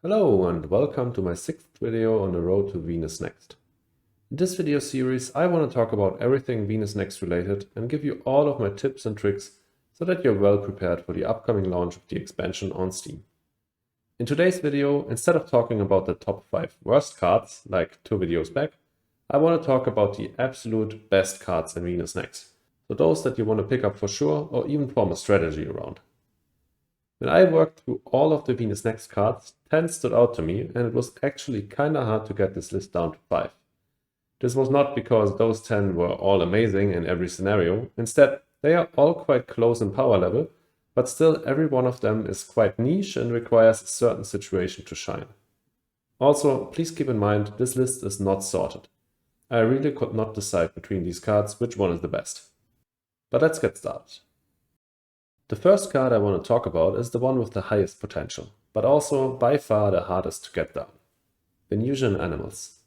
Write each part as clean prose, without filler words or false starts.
Hello and welcome to my 6th video on the road to Venus Next. In this video series I want to talk about everything Venus Next related and give you all of my tips and tricks so that you're well prepared for the upcoming launch of the expansion on Steam. In today's video, instead of talking about the top 5 worst cards like 2 videos back, I want to talk about the absolute best cards in Venus Next, so those that you want to pick up for sure or even form a strategy around. When I worked through all of the Venus Next cards, 10 stood out to me, and it was actually kinda hard to get this list down to 5. This was not because those 10 were all amazing in every scenario. Instead, they are all quite close in power level, but still every one of them is quite niche and requires a certain situation to shine. Also, please keep in mind this list is not sorted. I really could not decide between these cards which one is the best. But let's get started. The first card I want to talk about is the one with the highest potential, but also by far the hardest to get down. Venusian Animals.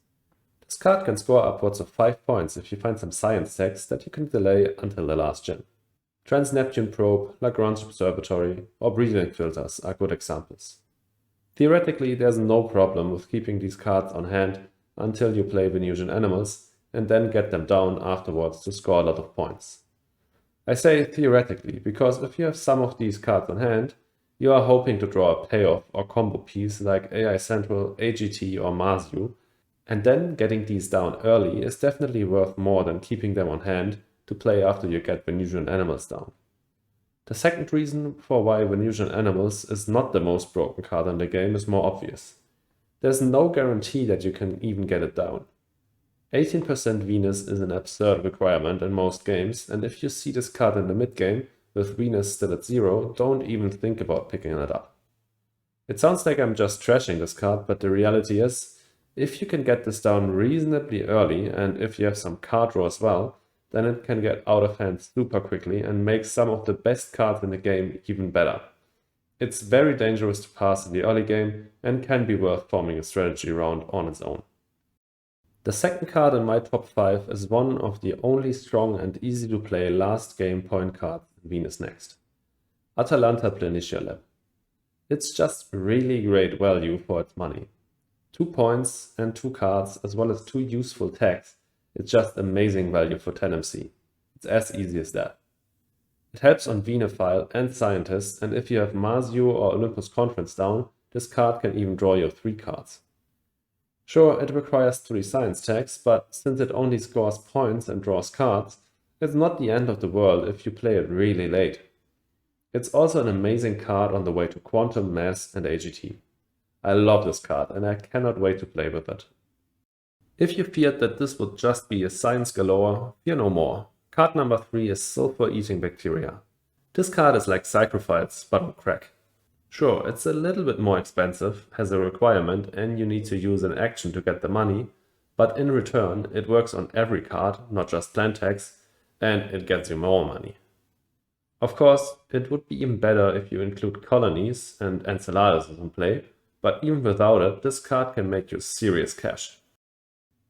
This card can score upwards of 5 points if you find some science text that you can delay until the last gen. Trans-Neptune Probe, Lagrange Observatory, or breathing filters are good examples. Theoretically, there's no problem with keeping these cards on hand until you play Venusian Animals and then get them down afterwards to score a lot of points. I say theoretically because if you have some of these cards on hand, you are hoping to draw a payoff or combo piece like AI Central, AGT or Mars U, and then getting these down early is definitely worth more than keeping them on hand to play after you get Venusian Animals down. The second reason for why Venusian Animals is not the most broken card in the game is more obvious. There's no guarantee that you can even get it down. 18% Venus is an absurd requirement in most games, and if you see this card in the mid-game, with Venus still at 0, don't even think about picking it up. It sounds like I'm just trashing this card, but the reality is, if you can get this down reasonably early, and if you have some card draw as well, then it can get out of hand super quickly and make some of the best cards in the game even better. It's very dangerous to pass in the early game, and can be worth forming a strategy around on its own. The second card in my top 5 is one of the only strong and easy to play last game point cards in Venus Next. Atalanta Planitia Lab. It's just really great value for its money. 2 points and 2 cards as well as 2 useful tags. It's just amazing value for 10 MC. It's as easy as that. It helps on Venophile and Scientist, and if you have Mars U or Olympus Conference down, this card can even draw your 3 cards. Sure, it requires 3 science tags, but since it only scores points and draws cards, it's not the end of the world if you play it really late. It's also an amazing card on the way to Quantum, Mass and AGT. I love this card and I cannot wait to play with it. If you feared that this would just be a science galore, fear no more. Card number 3 is Sulfur Eating Bacteria. This card is like Psychrophiles, but on crack. Sure, it's a little bit more expensive, has a requirement, and you need to use an action to get the money, but in return it works on every card, not just plant tags, and it gets you more money. Of course, it would be even better if you include colonies and Enceladus in play, but even without it, this card can make you serious cash.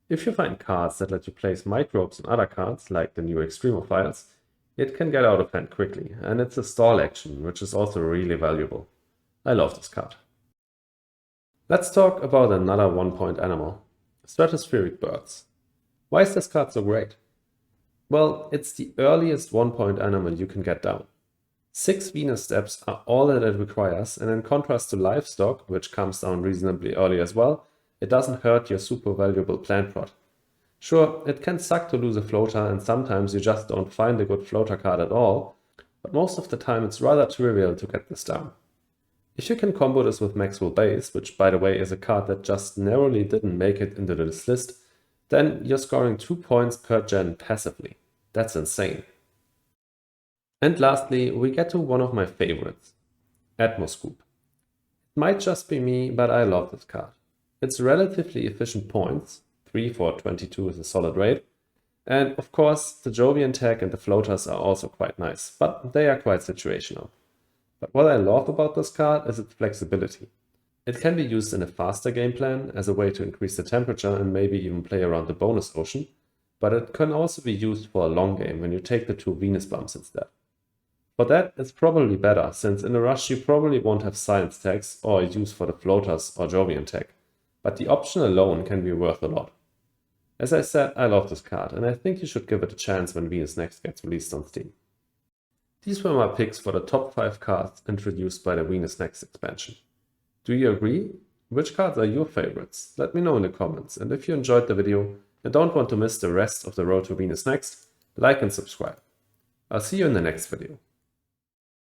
If you find cards that let you place microbes on other cards, like the new Extremophiles, it can get out of hand quickly, and it's a stall action, which is also really valuable. I love this card. Let's talk about another 1-point animal, Stratospheric Birds. Why is this card so great? Well, it's the earliest 1-point animal you can get down. 6 Venus steps are all that it requires, and in contrast to Livestock, which comes down reasonably early as well, it doesn't hurt your super valuable plant prot. Sure, it can suck to lose a floater, and sometimes you just don't find a good floater card at all, but most of the time it's rather trivial to get this down. If you can combo this with Maxwell Base, which by the way is a card that just narrowly didn't make it into this list, then you're scoring 2 points per gen passively. That's insane. And lastly, we get to one of my favorites, Atmoscoop. It might just be me, but I love this card. It's relatively efficient points, 3 for 22 is a solid rate, and of course the Jovian tag and the floaters are also quite nice, but they are quite situational. But what I love about this card is its flexibility. It can be used in a faster game plan as a way to increase the temperature and maybe even play around the bonus ocean, but it can also be used for a long game when you take the 2 Venus bumps instead. For that, it's probably better, since in a rush you probably won't have science tags or a use for the floaters or Jovian tag, but the option alone can be worth a lot. As I said, I love this card, and I think you should give it a chance when Venus Next gets released on Steam. These were my picks for the top 5 cards introduced by the Venus Next expansion. Do you agree? Which cards are your favorites? Let me know in the comments, and if you enjoyed the video and don't want to miss the rest of the road to Venus Next, like and subscribe. I'll see you in the next video.